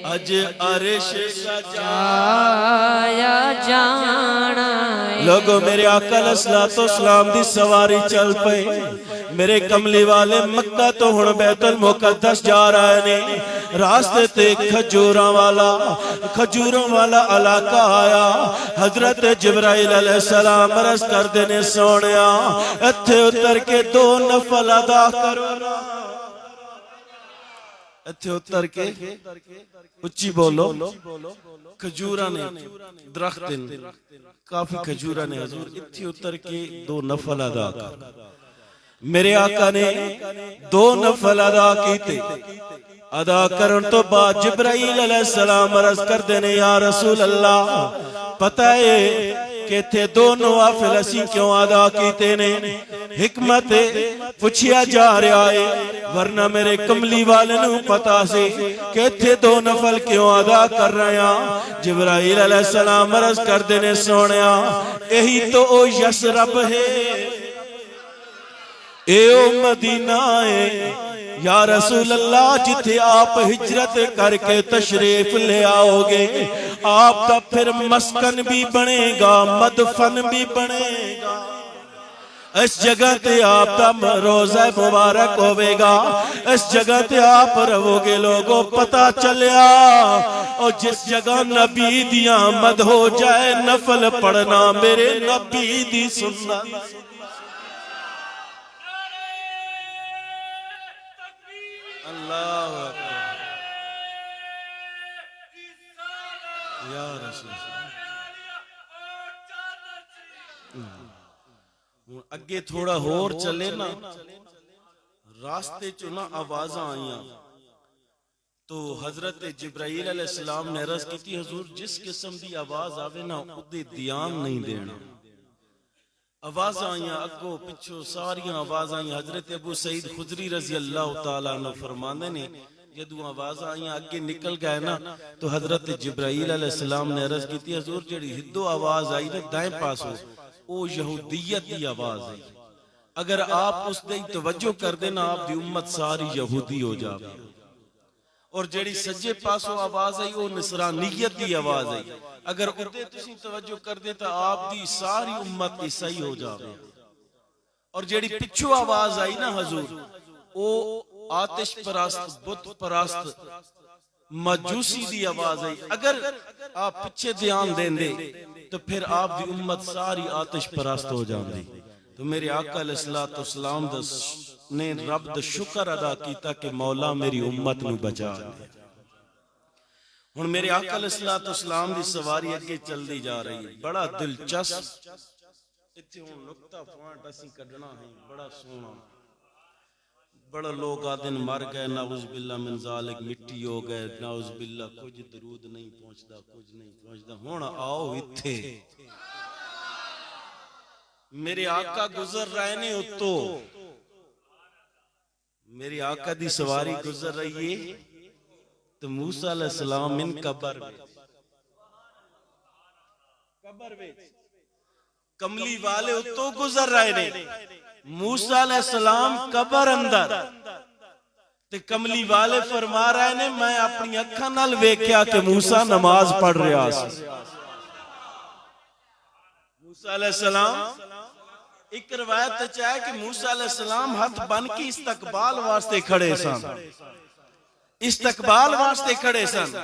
اج عرش سجایا جانا لوگوں میرے آقا علیہ السلام دی سواری چل پئے میرے کملی والے مکہ تو ہن بیت المقدس جا رہے نے راستے تے کھجوراں والا علاقہ آیا حضرت جبرائیل علیہ السلام عرض کر دینے سونیا اتھے اتر کے 2 نفل ادا کرو اتھے اتر کے اچھی بولو کھجوراں نے درخت کافی کھجوراں نے حضور اتھے اتر کے 2 نفل ادا کرو میرے آقا نے 2 نفل ادا کیتے ادا کرن تو بعد جبرائیل علیہ السلام عرض کر دینے یا رسول اللہ پتہ ہے کہ تھے 2 نوافل اسی کیوں ادا کیتے نے حکمت پوچھیا جا رہا ہے ورنہ میرے کملی والے نو پتا سی کہ تھے 2 نفل کیوں ادا کر رہے ہیں جبرائیل علیہ السلام عرض کر دینے سونیا یہی تو او یسرب ہے اے او مدینہ ہے یا رسول اللہ جتھے آپ ہجرت کر کے تشریف لے آؤ گے آپ کا پھر مسکن بھی بنے گا مدفن بھی بنے گا اس جگہ تے آپ کا روزہ مبارک ہوئے گا اس جگہ تے آپ رہو گے لوگوں پتہ چلیا اور جس جگہ نبی دی آمد ہو جائے نفل پڑھنا میرے نبی دی سنت اللہ اکبر یا رسول اگے تھوڑا ہور چلے نا راستے چنا آوازاں آئیاں تو حضرت جبرائیل علیہ السلام نے عرض کی تھی حضور جس قسم دی آواز آوے نا ادھے دیان نہیں دینا آواز آئیاں اگو پچھو ساریاں آواز آئیاں. حضرت ابو سعید خدری رضی اللہ تعالیٰ عنہ فرماندے نے جدوں آواز آئیاں اگے نکل گئے نا تو حضرت جبرائیل علیہ السلام نے عرض کی حضور جڑی ہدو آواز آئی نا دائیں پاسو او یہودیت دی آواز ہے. اگر آپ اس دی توجہ کر دینا آپ دی امت ساری یہودی ہو جاوے. اور جڑی سجے پاسو آواز آئی وہ نصرانیت دی آواز آئی. اگر ادھے تسی توجہ کر دے تو آپ دی ساری امت عیسائی ہو جاوے. اور جڑی پچھو آواز آئی نا حضور او آتش پرست بت پرست مجوسی دی آواز آئی. اگر آپ پیچھے دھیان دیں دے تو پھر آپ دی امت ساری آتش پرست ہو جاندی. تو میرے آقا علیہ السلام نے رب دا شکر ادا کیتا کہ مولا میری امت نو بچا دے. ہن میرے آقا علیہ السلام دی سواری اگے چل دی جا رہی ہے. بڑا دلچسپ اتھے ہن نقطہ پوائنٹ اسی کڈنا ہے بڑا سونا. بڑا لوگ آدن مر گئے نعوذ باللہ من ذالک مٹی ہو گئے نعوذ باللہ کچھ درود نہیں پہنچدا کچھ نہیں پہنچدا. ہن آؤ اتھے میرے آقا گزر رہے نے اتو میری آقا دی سواری گزر رہی ہے تو موسیٰ علیہ السلام من قبر کملی والے اتو گزر رہے نے. موسیٰ علیہ السلام قبر اندر تے کملی والے فرما رہے نے میں اپنی اکھاں نال ویکھیا کہ موسیٰ نماز پڑھ رہا سی. موسیٰ علیہ السلام ایک روایت چاہے کہ موسیٰ علیہ السلام ہاتھ بن کے استقبال واسطے کھڑے سن. استقبال واسطے کھڑے سن.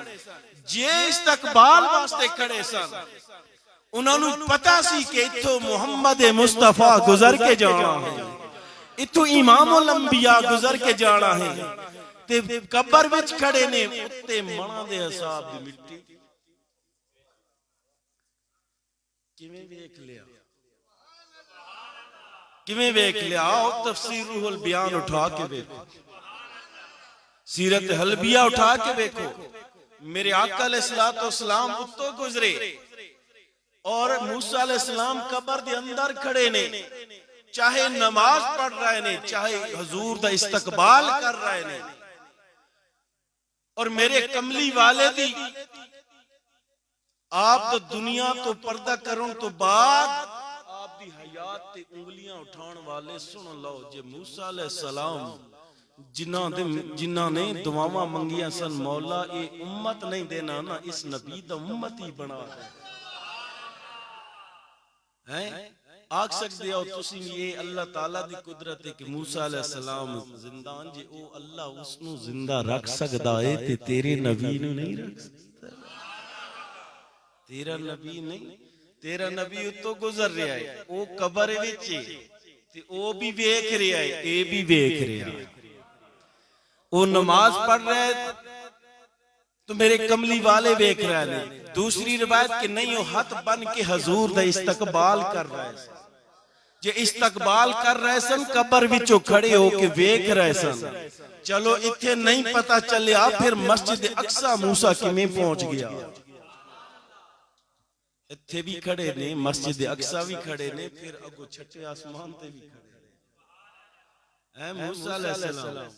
جے استقبال واسطے کھڑے سن انہوں نے پتا سی کہ اتھو محمد مصطفیٰ گزر کے جانا ہے اتھو امام الانبیاء گزر کے جانا ہے. تے قبر وچ کھڑے نے اتے منا دے حساب دی مٹی کیویں ویکھ لیا کیویں ویکھ لیا. آؤ تفسیر روح البیان اٹھا کے ویکھو سیرت حلبیہ اٹھا کے ویکھو. میرے آقا علیہ السلام اتو گزرے اور موسیٰ علیہ السلام قبر دے اندر کھڑے نے چاہے نماز پڑھ رہے نے چاہے حضور دا استقبال کر رہے نے. اور میرے کملی والے دی آپ دا دنیا تو پردہ کرن تو بعد آپ دی حیات تے انگلیاں اٹھان والے سن لو جے موسیٰ علیہ السلام جنہاں نے دعاواں منگیاں سن مولا اے امت نہیں دینا نا اس نبی دا امت ہی بنا ہے. آگ سکتے ہو تسی یہ اللہ تعالیٰ دی قدرت ہے کہ موسیٰ علیہ السلام زندان جے او اللہ اس نو زندہ رکھ سکتا ہے تے تیرے نبی نو نہیں رکھ سکتا. تیرا نبی نہیں تیرا نبی تو گزر رہا ہے او قبر وچے تے او بھی ویکھ رہا ہے اے بھی ویکھ رہا ہے. او نماز پڑھ رہا ہے تو میرے کملی والے ویکھ رہے ہیں. دوسری روایت کہ نہیں وہ ہاتھ بن کے حضور دا استقبال کر رہے ہیں. جے استقبال کر رہے سن قبر وچوں کھڑے ہو کے ویکھ رہے سن. چلو اتھے نہیں پتا چلیا پھر مسجد اقصی موسیٰ کیویں پہنچ گیا. اتھے بھی کھڑے نے مسجد اقصی بھی کھڑے نے پھر اگو چھٹے آسمان تے بھی کھڑے نے. اے موسیٰ علیہ السلام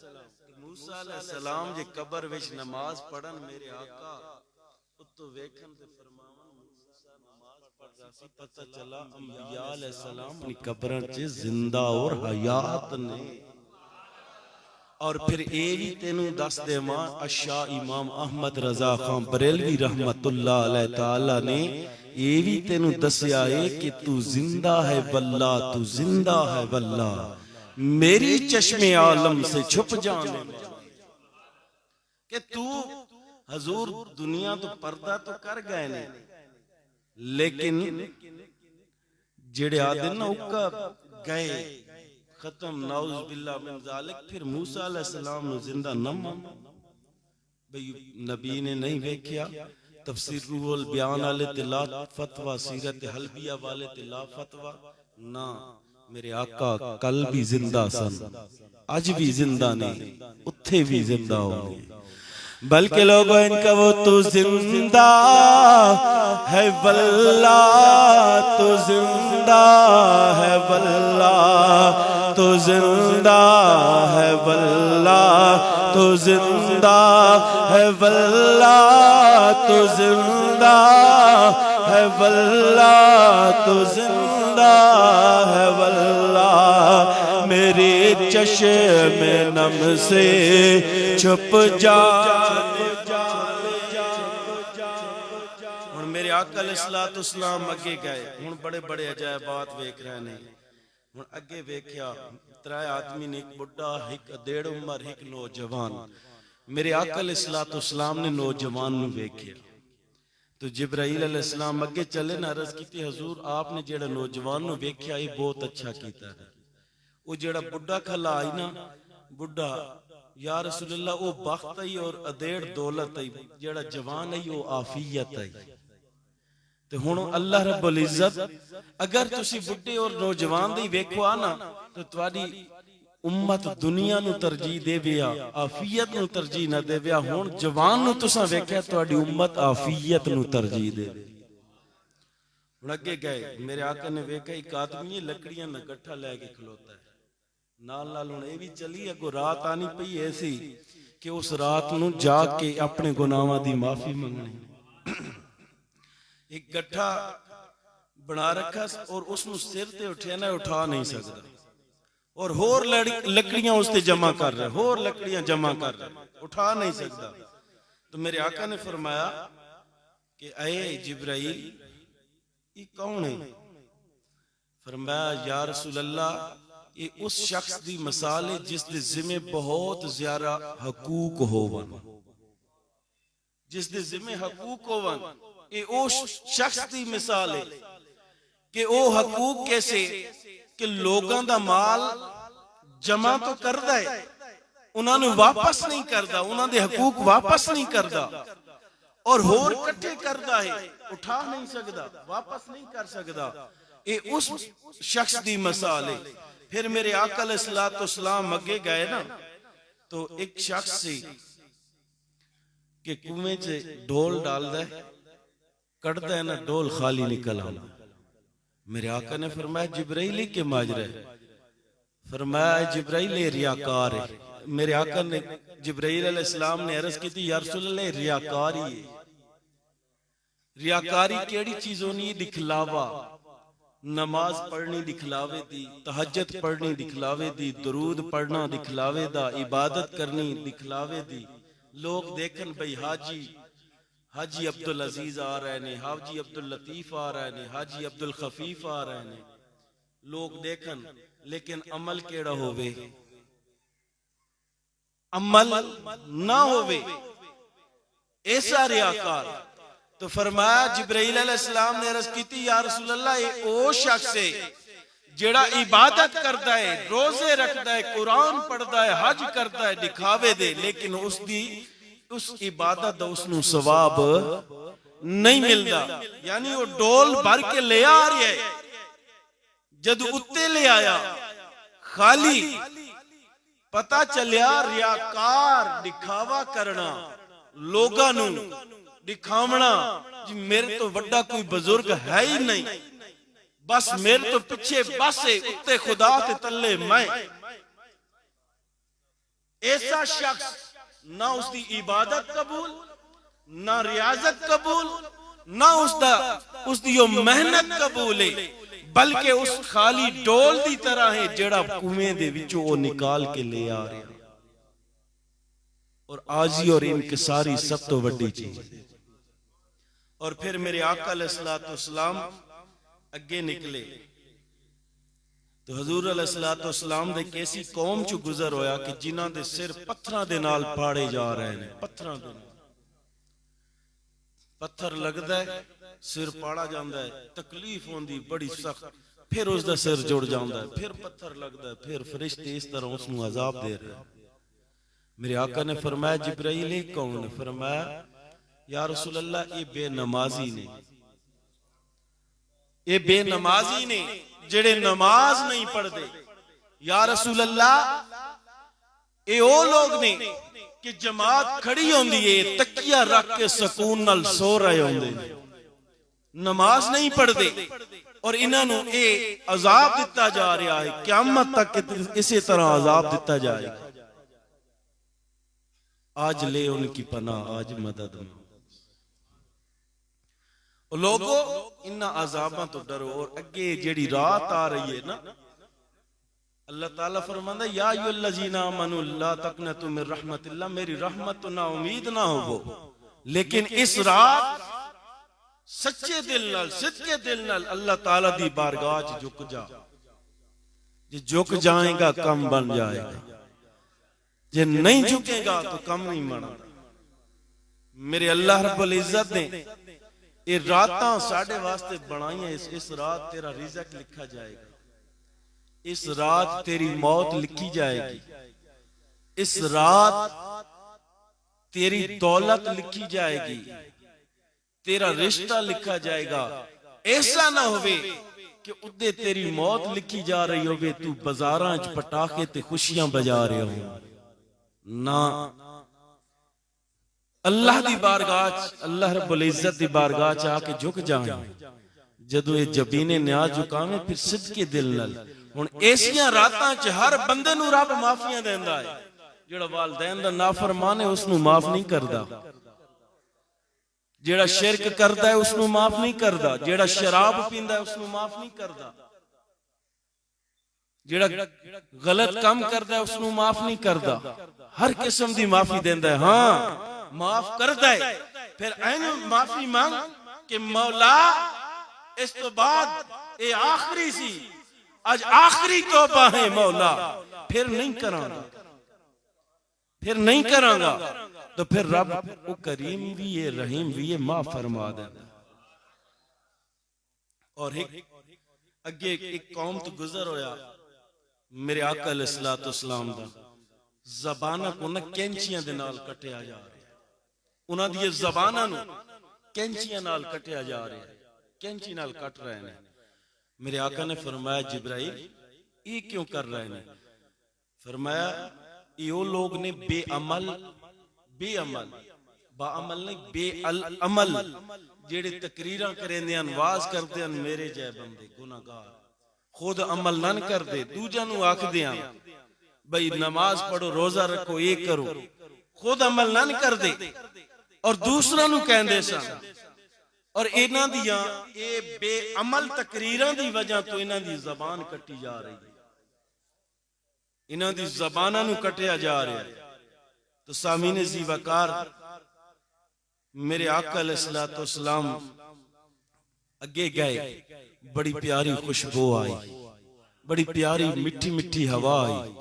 موسیٰ علیہ السلام جے قبر وچ نماز پڑھن میرے آقا اتو ویکھن تے فرماون موسیٰ نماز پڑھ رہا سی پتہ چلا انبیاء علیہ السلام اپنی قبراں وچ زندہ اور حیات نے. اور پھر اے بھی تینوں دس دے ماں اشاہ امام احمد رضا خان بریلوی رحمت اللہ علیہ تعالی نے اے بھی تینوں دسیا ہے کہ تو زندہ ہے واللہ تو زندہ ہے واللہ میری چشم عالم سے چھپ جانے کہ تو حضور دنیا تو پردہ تو کر گئے نے لیکن جڑے آدھے نا اکا گئے ختم نعوذ باللہ من ذالک پھر موسیٰ علیہ السلام نے زندہ نہ بھئی نبی نے نہیں ویکھیا. تفسیر روح البیان والے تلا فتوہ سیرت حلبیہ والے تلا فتوہ نہ میرے آقا کل بھی زندہ سن آج بھی زندہ نہیں اتھے بھی زندہ ہوں گے بلکہ لوگوں ان کا وہ تو زندہ ہے واللہ تو زندہ ہے واللہ تو زندہ ہے، واللہ تو زندہ ہے، واللہ تو زندہ ہے، واللہ تو زندہ ہے، واللہ میری چشم نم سے چھپ جا۔ ہن میرے آقا علیہ الصلوۃ والسلام اگے گئے، ہن بڑے بڑے عجائبات ویکھ رہے نے۔ ہن اگے ویکھیا ترے آدمی نے، ایک بڈھا، ایک ادیڑ عمر، ایک نوجوان۔ میرے آقا علیہ الصلوۃ والسلام نے نوجوان نو ویکھیا تو جبرائیل علیہ السلام اگے چلے نہ، عرض کیتی حضور آپ نے جیڑا نوجوان نو ویکھیا یہ بہت اچھا کیتا ہے۔ وہ جیڑا بڈھا کھلا آئی نا، بڈھا یا رسول اللہ وہ بخت آئی اور ادیڑ دولت آئی، جیڑا جوان آئی وہ آفیت آئی۔ تو ہن اللہ رب العزت اگر تسی بڈھے اور نوجوان دی ویکھو آنا تو تواڈی امت دنیا نو ترجیح دے ویا، آفیت نو ترجیح نہ دے ویا۔ ہن جوان نو تساں ویکھیا تواڈی امت آفیت نو ترجیح دے۔ ہن اگے گئے، میرے آقا نے ویکھیا ایک آدمی لکڑیاں نہ گٹھا لے کے کھلوتا ہے، نال نال ہن اے وی چلی اگوں رات آنی پئی ایسی کہ اس رات نو جا کے اپنے گناہاں دی معافی منگنی۔ ایک گٹھا بنا رکھا اور اس نو سر تے اٹھیا نہ اٹھا نہیں سکدا، اور ہور لکڑیاں اس تے جمع کر رہے، ہور لکڑیاں جمع کر رہے، اٹھا نہیں سکدا۔ تو میرے آقا نے فرمایا کہ اے جبرائیل یہ کون ہے؟ فرمایا یا رسول اللہ یہ اس شخص دی مثال ہے جس دے ذمہ بہت زیادہ حقوق ہون، جس دے ذمہ حقوق ہون، یہ اس شخص دی مثال ہے کہ وہ حقوق کیسے کہ لوگاں دا مال جمع تو کردا ہے، انہاں نو واپس نہیں کردا، انہاں دے حقوق واپس نہیں کردا، اور ہور کٹھے کردا ہے، اٹھا نہیں سکدا، واپس نہیں کر سکدا۔ یہ اس شخص دی مثال ہے۔ پھر میرے آقا علیہ الصلوۃ والسلام اگے گئے نا تو ایک شخص سے کہ کنویں سے ڈول ڈال دے، کڑتا ہے نا ڈول خالی نکل آنا۔ میرے آقا نے فرمایا جبرائیل کے ماجرے، فرمایا جبرائیل ریاکار ہے۔ میرے آقا نے جبرائیل علیہ السلام نے عرض کی تھی یا رسول اللہ ریاکاری ہے۔ ریاکاری کیڑی چیزوں نہیں؟ دکھلاوا، نماز پڑھنی دکھلاوے دی، تہجد پڑھنی دکھلاوے دی، درود پڑھنا دکھلاوے دا، عبادت کرنی دکھلاوے دی، لوگ دیکھن بھئی حاجی عبدالعزیز آ رہے نے، حاجی عبداللطیف آ رہے نے، حاجی عبدالخفیف آ رہے نے، لوگ دیکھن، لیکن عمل کیڑا ہووے؟ عمل نہ ہووے، ایسا ریاکار۔ تو فرمایا جبرائیل علیہ السلام نے عرض کی تھی یا رسول اللہ یہ او شخص ہے جیڑا عبادت کرتا ہے، روزے رکھتا ہے، قرآن پڑھتا ہے، حج کرتا ہے، دکھاوے دے، لیکن اس عبادت دا اس نو ثواب نہیں ملدا۔ یعنی وہ ڈول بھر کے لے آ رہی ہے، جد اتے لے آیا خالی، پتا چلیا ریاکار، دکھاوا کرنا، لوگاں نو دکھاونا، جی میرے تو وڈا کوئی بزرگ ہے ہی نہیں، بس میرے تو پیچھے بس ہے، اتے خدا تے تلے میں۔ ایسا شخص نہ اس دی عبادت قبول، نہ ریاضت قبول، نہ اس دی محنت قبول ہے، بلکہ اس خالی ڈول دی طرح ہے جڑا کنویں دے وچوں وہ نکال کے لے آ رہا۔ اور آجی اور انکساری سب تو وڈی چیز۔ اور پھر میرے آقا علیہ الصلوۃ والسلام اگے نکلے تو حضور علیہ الصلوۃ والسلام دے کیسی قوم چو گزر ہویا کہ جنہاں دے سر پتھراں دے نال پاڑے جا رہے ہیں، پتھراں دے نال، پتھر لگدا ہے، سر پاڑا جاندا ہے، تکلیف ہوندی بڑی سخت، پھر اس دا سر جڑ جاندا ہے، پھر پتھر لگدا ہے، پھر فرشتے اس طرح اس نو عذاب دے رہے ہیں۔ میرے آقا نے فرمایا جبرائیل کون نے؟ فرمایا یا رسول اللہ یہ بے نمازی نے، یہ بے نمازی نے جڑے نماز نہیں پڑھ دے۔ یا رسول اللہ یہ وہ لوگ نے کہ جماعت کھڑی ہوندی ہے، تکیہ رکھ کے سکون نال سو رہے ہوندے، نماز نہیں پڑھ دے، اور انہوں نے یہ عذاب دیتا جا رہا ہے قیامت تک اسی طرح عذاب دیتا جائے گا. آج لے ان کی پناہ، آج مدد میں لوگوں انہاں عذاباں تو ڈرو. اور اگے جیڑی رات آ رہی ہے نا، اللہ تعالیٰ فرماندا یا ایھا الذین آمنوا لا تقنطوا من رحمت اللہ، میری رحمت تو نا امید نہ ہو، لیکن اس رات سچے دل نال صدقے دل نال اللہ تعالیٰ دی بارگاہ وچ جھک جا. جے جھک جائے گا کم بن جائے گا، جے نہیں جھکے گا تو کم نہیں بنا. میرے اللہ رب العزت نے یہ راتاں ساڑھے واسطے بنائیں. اس رات تیرا رزق لکھا جائے گا، اس رات تیری موت لکھی جائے گی، اس رات تیری دولت لکھی جائے گی، تیرا رشتہ لکھا جائے گا. ایسا نہ ہوئے کہ ادھے تیری موت لکھی جا رہی ہوئے تو بازاراں وچ پٹاخے تے خوشیاں بجا رہے ہو. نہ، اللہ دی بارگاہ اللہ رب العزت دی بارگاہ چاہ کے جھک جائیں. جدو یہ جبینے نیاز جھکاویں پھر صدقے دل نال. ہن ایسیاں راتاں چ ہر بندے نو رب معافیاں دیندا ہے. جڑا والدین دا نافرمان ہے اس نو معاف نہیں کردا، جیڑا شرک کردا ہے اس نو معاف نہیں کردا، جیڑا شراب پیندا ہے اس نو معاف نہیں کردا، جیڑا غلط کام کردا ہے اس نو معاف نہیں کردا. ہر قسم دی معافی دیندا ہے. ہاں معاف کردا ہے. پھر اینو معافی مانگ کہ مولا اس تو بعد اے آخری سی، آج آخری توبہ ہے مولا، پھر نہیں کراں گا، پھر نہیں کراں گا. تو پھر رب وہ کریم بھی ہے، رحیم بھی ہے، معاف فرما دیتا. اور اگے ایک قوم تو گزر ہویا میرے آقا علیہ الصلوۃ والسلام دا، زبانہ کو نہ کینچیاں دے نال کٹیا جا رہا ہے. انہاں دی زبانہ نو کینچیاں نال کٹیا جا رہا ہے، کینچی نال کٹ رہے ہیں. میرے آقا نے فرمایا جبرائیل یہ کیوں کر رہے ہیں؟ فرمایا یہ لوگ نے بے عمل با عمل نہیں بے العمل جیڑے تقریراں کریں دے واز کر دے میرے جے بندے گناہگار، خود عمل نہ کر دے، دوجا نو آکھ دیاں بھئی نماز پڑھو روزہ رکھو یہ کرو، خود عمل نہ کر دے اور دوسرا نو کہن دے سا. اور انہاں دیاں اے بے عمل تقریراں دی وجہ تو انہاں دی زبان کٹی جا رہی ہے، انہاں دی زبانہ نو کٹیا جا رہا ہے. تو سامعین زی وقار میرے آقا علیہ الصلوۃ والسلام اگے گئے، بڑی پیاری خوشبو آئی، بڑی پیاری مٹھی مٹھی ہوا آئی.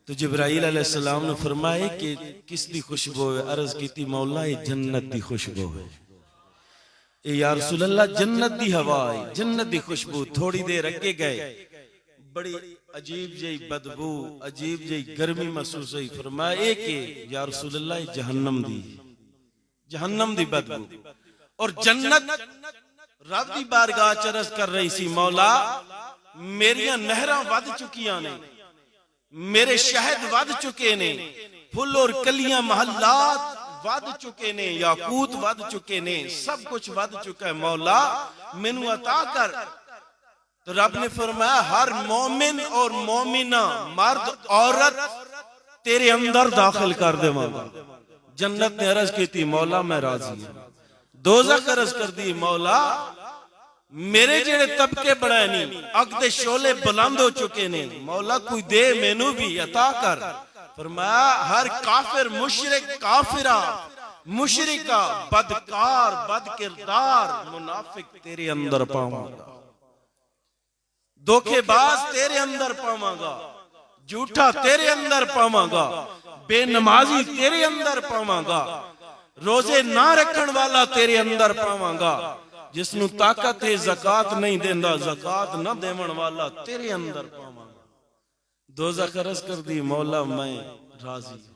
تو جبرائیل علیہ السلام نے فرمایا کہ کس دی خوشبو ہے؟ عرض کی تھی مولا یہ جنت دی خوشبو ہے. اے یا رسول اللہ جنت دی ہوا آئی، جنت دی خوشبو. تھوڑی دیر اگے گئے، بڑی عجیب جئی بدبو، عجیب جئی گرمی محسوس ہوئی. فرمایا اے کہ یا رسول اللہ یہ جہنم دی بدبو. اور جنت رب دی بارگاہ چرز کر رہی سی مولا میریاں نہراں ود چکیاں نے، میرے شہد ود چکے نے، پھل اور کلیاں محلات ود چکے نے، یاقوت ود چکے نے، سب کچھ ود چکا ہے مولا مینوں عطا کر. تو رب نے فرمایا ہر مومن اور مومنہ مرد عورت تیرے اندر داخل کر دے مولا. جنت نے عرض کی تھی مولا میں راضی ہوں. دوزخ عرض کر دی مولا میرے جڑے طبقے بڑھائے نہیں، اگ دے شعلے بلند ہو چکے نے، مولا کوئی دے مینوں بھی عطا کر. فرمایا ہر کافر مشرک کافرہ مشرکہ بدکار بد کردار منافق تیرے اندر پاؤں گا، دھوکے باز تیرے اندر پاواں گا، جھوٹا تیرے اندر پاواں گا، بے نمازی تیرے اندر پاواں گا، روزے نہ رکھن والا تیرے اندر پاواں گا، جس نو طاقت ہے زکات نہیں دیندا زکات نہ دیون والا تیرے اندر پاواں گا. دوزخ عرض کر دی مولا میں راضی ہوں.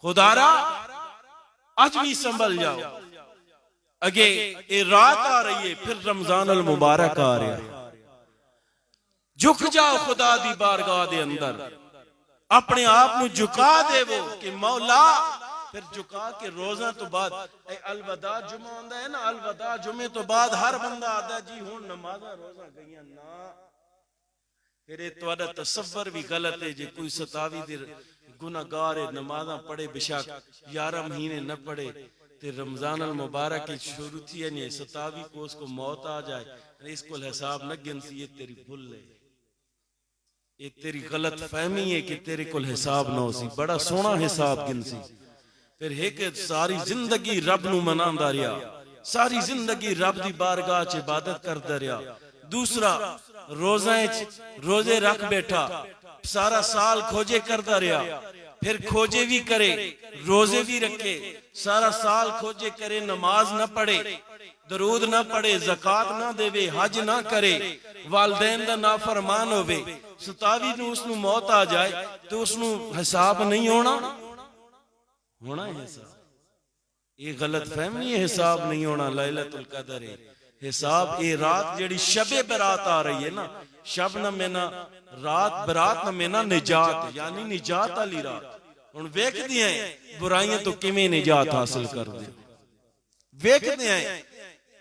خدا را آج بھی سنبھل جاؤ، اگے اے رات آ رہی ہے، پھر رمضان المبارک آ رہا ہے. جھک جاؤ خدا دی بارگاہ دے اندر، اپنے آپ نو جھکا دے وہ کہ مولا پھر جھکا کے روزہ تو بعد اے الوداع جمعہ ہوندا ہے نا، الوداع جمعے تو بعد ہر بندہ آتا ہے جی ہن نمازاں روزہ گئیاں نا، پھر یہ تہاڈا تصور بھی غلط ہے جی کوئی 27 دن گناہگار ہے نمازاں پڑھے بشک 11 مہینے نہ پڑھے تے رمضان المبارک کی شروع تھی یعنی 27 کو اس کو موت آ جائے اس کو حساب نہ گنسی، یہ تیری بھول ہے، یہ تیری غلط فہمی ہے کہ تیرے کل حساب نہ ہو سی، بڑا سونا حساب گنسی۔ پھر ہے کہ ساری زندگی رب نو مناندا رہیا، ساری زندگی رب دی بارگاہ چ عبادت کردا رہیا۔ دوسرا روزے رکھ بیٹھا، سارا سال کھوجے کردا رہیا، پھر کھوجے بھی کرے روزے بھی رکھے، سارا سال کھوجے کرے نماز نہ پڑھے، درود نہ پڑھے، زکات نہ دے، حج نہ کرے، والدین دا نافرمان ہوئے، 27 نو اس نو موت آ جائے تو اس نو حساب نہیں ہونا ہے حساب۔ یہ غلط فہمی ہے، حساب نہیں ہونا لیلۃ القدر ہے حساب۔ یہ رات جڑی شب برات آ رہی ہے نا، شب نہ مینا رات، برات نہ مینا نجات، یعنی نجات علی رات۔ ہن ویکھ دیاں برائیاں تو کیویں نجات حاصل کر دے، ویکھ دیاں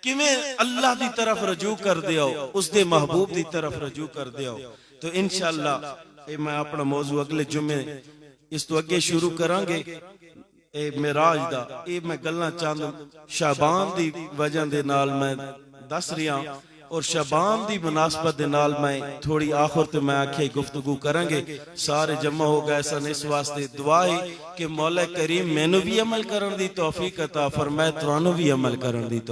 کیویں اللہ دی طرف رجوع کر دیاؤ، اس دے محبوب دی طرف رجوع کر دیاؤ۔ تو انشاءاللہ میں اپنا موضوع اگلے جمعے اس تو اگے شروع کران گے، اے معراج دا۔ اے میں گلاں چاند شعبان دی وجہ دے نال میں دس رہا، اور شعبان دی مناسبت دے نال میں تھوڑی آخر تے میں آکھے گفتگو کریں گے۔ سارے جمع ہو گئے سن، اس واسطے دعا ہے کہ مولا کریم مینوں بھی عمل کرن دی توفیق عطا فرمائے، تانوں بھی عمل کرن دی توفیق